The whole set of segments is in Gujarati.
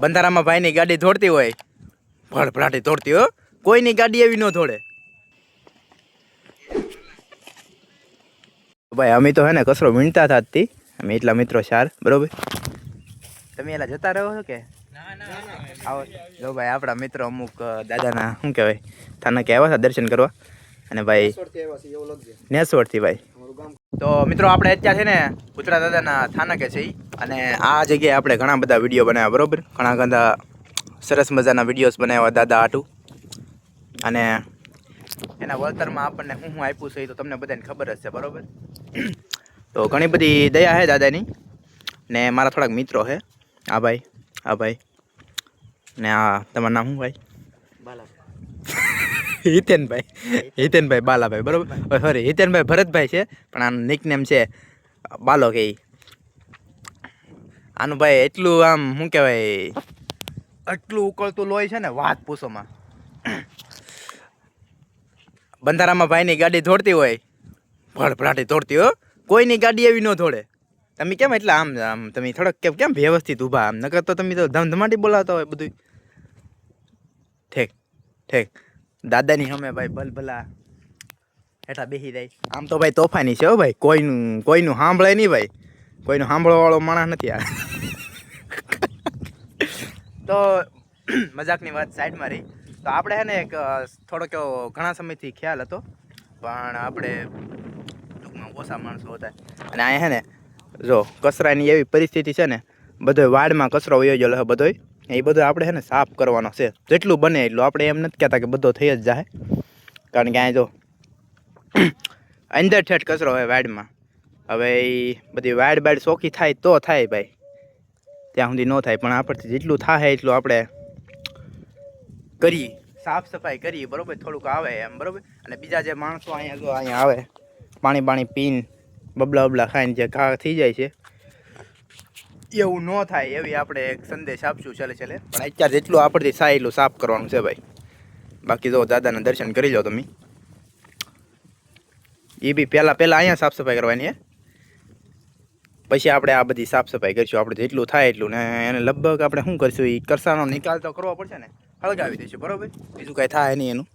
બંધારામાં ભાઈની ગાડી દોડતી હોય, ભડભડાટી દોડતી હો, કોઈની ગાડી એવી ન દોડે. ભાઈ અમે તો હે ને કચરો વીણતા હતા અમે એટલા મિત્રો ચાર, બરોબર. તમે એલા જતા રહો છો કે આવો? જો ભાઈ આપણા મિત્રો અમુક દાદાના શું કહેવાય થાના કે આવ્યા હતા દર્શન કરવા, અને ભાઈ નેસવડથી ભાઈ. તો મિત્રો આપણે અત્યારે છે ને કુતરા દાદાના થાનકે છે, અને આ જગ્યાએ આપણે ઘણા બધા વિડીયો બનાવ્યા, બરોબર. ઘણા બધા સરસ મજાના વિડીયોઝ બનાવ્યા દાદા આટું, અને એના વળતરમાં આપણને શું શું આપ્યું છે એ તો તમને બધાને ખબર જ છે, બરોબર. તો ઘણી બધી દયા છે દાદાની, ને મારા થોડાક મિત્રો છે, આ ભાઈ ને આ તમારું નામ શું ભાઈ? હિતેનભાઈ બાલાભાઈ, બરોબર. સોરી, હિતેનભાઈ ભરતભાઈ છે, પણ આનું નિકનેમ છે બાલો કે. આનું ભાઈ એટલું આમ શું કહેવાય, એટલું ઉકળતું લોહી છે ને વાત પૂછોમાં. બંધારામાં ભાઈની ગાડી દોડતી હોય, ભડભડાટી દોડતી હો, કોઈની ગાડી એવી ન દોડે. તમે કેમ એટલે આમ તમે થોડોક કેમ વ્યવસ્થિત ઊભા, આમ નકર તો તમે તો ધમધમાટી બોલાવતા હોય બધું. ઠીક દાદાની અમે ભાઈ ભલભલા હેઠા બેસી જાય. આમ તો ભાઈ તોફાની છે હો ભાઈ, કોઈનું સાંભળે નહીં ભાઈ, કોઈનું સાંભળવા વાળો માણસ નથી આ. તો મજાકની વાત સાઈડમાં રહી. તો આપણે છે ને એક થોડોક ઘણા સમયથી ખ્યાલ હતો, પણ આપણે ટૂંકમાં ઓછા માણસો હતા, અને અહીંયા છે ને જો કચરાની એવી પરિસ્થિતિ છે ને, બધો વાડમાં કચરો વયો ગયેલો છે બધો, એ બધો આપણે છે ને સાફ કરવાનો છે, જેટલું બને એટલું. આપણે એમ નથી કહેતા કે બધો થઈ જ જાય, કારણ કે અહીંયા જો અંદર ઠેઠ કચરો હોય વાડમાં. હવે એ બધી વાડ ચોખ્ખી થાય તો થાય ભાઈ, ત્યાં સુધી ન થાય. પણ આપણથી જેટલું થાય એટલું આપણે કરીએ, સાફ સફાઈ કરીએ, બરાબર. થોડુંક આવે એમ, બરાબર. અને બીજા જે માણસો અહીંયા આવે પાણી પીને બબલા ખાઈને જે ઘા થઈ જાય છે, એવું ન થાય એવી આપણે એક સંદેશ આપશું ચાલે. પણ અત્યારે જેટલું આપણથી થાય એટલું સાફ કરવાનું છે ભાઈ. બાકી જો દાદાના દર્શન કરી લો તમે, એ બી પહેલાં અહીંયા સાફ સફાઈ કરવાની છે, પછી આપણે આ બધી સાફ સફાઈ કરીશું. આપણે જેટલું થાય એટલું, ને એને લગભગ આપણે શું કરીશું, એ કરસાનો નિકાલ તો કરવો પડશે ને, હળગાવી દઈશું, બરાબર. બીજું કાંઈ થાય નહીં એનું.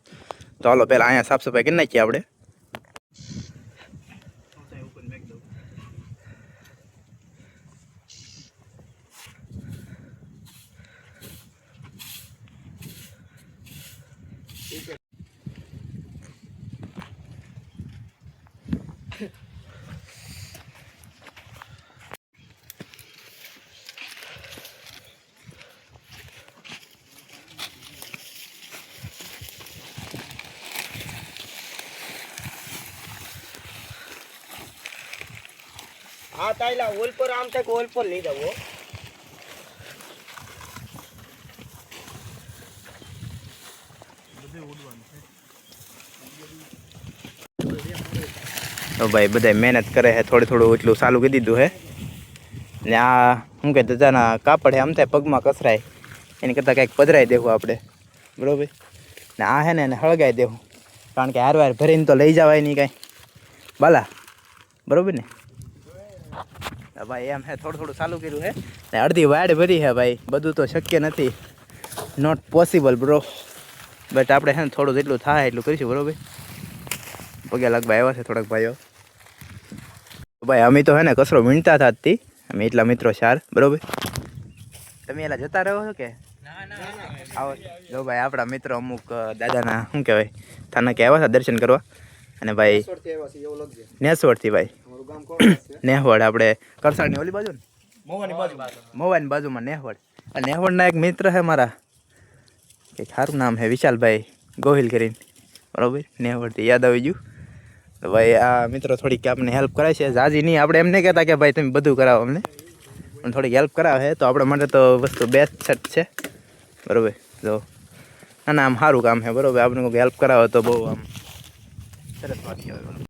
તો હાલો પહેલાં અહીંયા સાફ સફાઈ કરી નાખીએ આપણે. हाँ ताइला ओल पर आम तक ओल पर नहीं जाओ. તો ભાઈ બધા મહેનત કરે છે, થોડું એટલું ચાલુ કરી દીધું છે. ને આ શું કે દાદાના કાપડ છે, આમ થાય પગમાં કસરાય, એની કરતાં કંઈક પધરાઈ દેવું આપણે, બરાબર. ને આ છે ને એને હળગાઈ દેવું, કારણ કે હારવાર ભરીને તો લઈ જવાય નહીં કાંઈ બાલા, બરાબર ને ભાઈ. એમ હે થોડું ચાલુ કર્યું છે, ને અડધી વાડ ભરી છે ભાઈ. બધું તો શક્ય નથી, નોટ પોસિબલ બ્રો, બટ આપણે છે ને થોડું જેટલું થાય એટલું કરીશું, બરાબર. પગે લગભાઈ આવ્યા છે થોડાક ભાઈઓ. ભાઈ અમે તો હે ને કચરો વીણતા હતા અમે એટલા મિત્રો ચાર, બરાબર. તમે એલા જતા રહો છો કે આવો? જો ભાઈ આપણા મિત્રો અમુક દાદાના શું કહેવાય થાનકે આવ્યા હતા દર્શન કરવા, અને ભાઈ નેસવડથી ભાઈ. નેહવડ આપણે કરસાડની ઓલી બાજુ ને મોવાની બાજુમાં નેહવડ. નેહવડના એક મિત્ર છે મારા, કંઈક સારું નામ છે વિશાલભાઈ ગોહિલ કરીને, બરાબર. નેહવડથી યાદ આવી ગયું. તો ભાઈ આ મિત્રો થોડીક આપણને હેલ્પ કરાય છે, જાજી નહીં. આપણે એમ નહીં કહેતા કે ભાઈ તમે બધું કરાવો અમને, પણ થોડીક હેલ્પ કરાવે તો આપણા માટે તો વસ્તુ બેસ્ટ સેટ છે, બરાબર. જો ના આમ સારું કામ છે, બરાબર. આપણે કોઈ હેલ્પ કરાવે તો બહુ આમ સરસ વાત કહેવાય.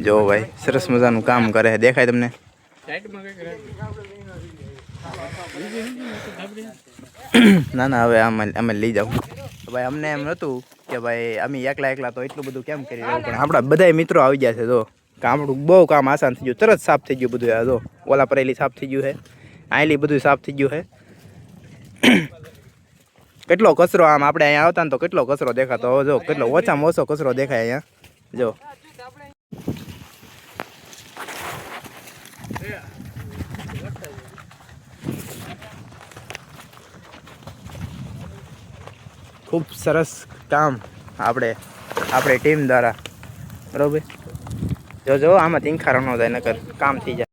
જો ભાઈ સરસ મજાનું કામ કરે છે, દેખાય તમને? ના હવે અમે લઈ જાઉં. ભાઈ અમને એમ નહોતું કે ભાઈ અમે એકલા તો એટલું બધું કેમ કરી રહ્યું, પણ આપણા બધા મિત્રો આવી ગયા છે. જો આપણું બહુ કામ આસાન થઈ ગયું, તરત સાફ થઈ ગયું બધું. આ જો ઓલા પરેલી સાફ થઈ ગયું છે, આયલી બધું સાફ થઈ ગયું છે. કેટલો કચરો આમ આપણે અહીંયા આવતા ને તો કેટલો કચરો દેખાતો. હવે જો કેટલો ઓછામાં ઓછો કચરો દેખાય અહીંયા જો. ખૂબ સરસ કામ આપણે ટીમ દ્વારા, બરાબર. જો આમાં તીંખારો ન થાય નકર કામ થઈ જાય.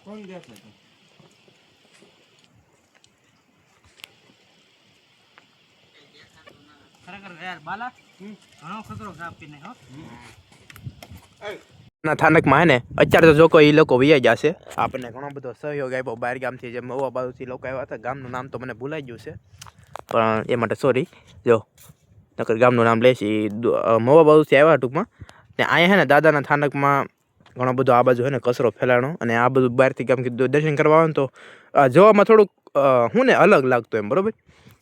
કોણ દેશે ખરેખર યાર બાલા ઘણો ખતરો કાપીને હો ના થાનકમાં હે ને અત્યારે તો જો કોઈ એ લોકો વૈયા જશે. આપણને ઘણો બધો સહયોગ આપ્યો બહાર ગામથી, જે મહુવા બાજુથી લોકો આવ્યા હતા. ગામનું નામ તો મને ભૂલાઈ ગયું છે, પણ એ માટે સોરી. જો નકર ગામનું નામ લેશે. મહુવા બાજુથી આવ્યા ટૂંકમાં. ને અહીંયા હે ને દાદાના થાનકમાં ઘણો બધો આ બાજુ હે ને કચરો ફેલાણો, અને આ બધું બહારથી ગામ કીધું દર્શન કરવા આવે ને તો જોવામાં થોડુંક હું ને અલગ લાગતું એમ, બરાબર.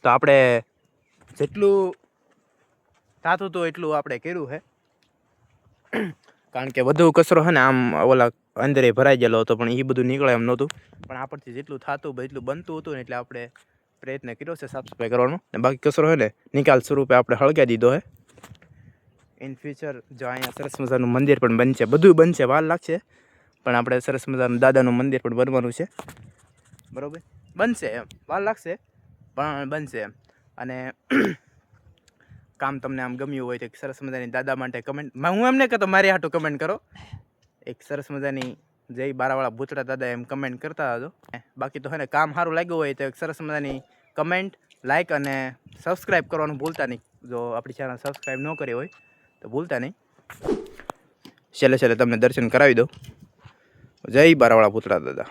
તો આપણે જેટલું થતું હતું એટલું આપણે કર્યું છે, કારણ કે વધુ કચરો છે ને આમ ઓલા અંદરે ભરાઈ ગયેલો હતો, પણ એ બધું નીકળે એમ નહોતું. પણ આપણથી જેટલું થતું એટલું બનતું હતું ને એટલે આપણે પ્રયત્ન કર્યો છે સાફ સફાઈ કરવાનો. ને બાકી કચરો છે ને નિકાલ સ્વરૂપે આપણે હળગાવી દીધો છે. ઇન ફ્યુચર જો અહીંયા સરસ મજાનું મંદિર પણ બનશે, બધું બનશે, વાર લાગશે, પણ આપણે સરસ મજાનું દાદાનું મંદિર પણ બનવાનું છે, બરાબર. બનશે એમ, વાર લાગશે પણ બનશે એમ. અને કામ તમને આમ ગમ્યું હોય તો એક સરસ મજાની દાદા માટે કમેન્ટ, હું એમ નહીં કહેતો મારી હાટું કમેન્ટ કરો, એક સરસ મજાની જય બારાવાળા ભૂતળા દાદા એમ કમેન્ટ કરતા હતો. બાકી તો હે ને કામ સારું લાગ્યું હોય તો એક સરસ મજાની કમેન્ટ, લાઇક અને સબસ્ક્રાઈબ કરવાનું ભૂલતા નહીં. જો આપણી ચેનલ સબસ્ક્રાઈબ ન કરી હોય તો ભૂલતા નહીં. છેલ્લે તમને દર્શન કરાવી દો. જય બારાવાળા ભૂતળા દાદા.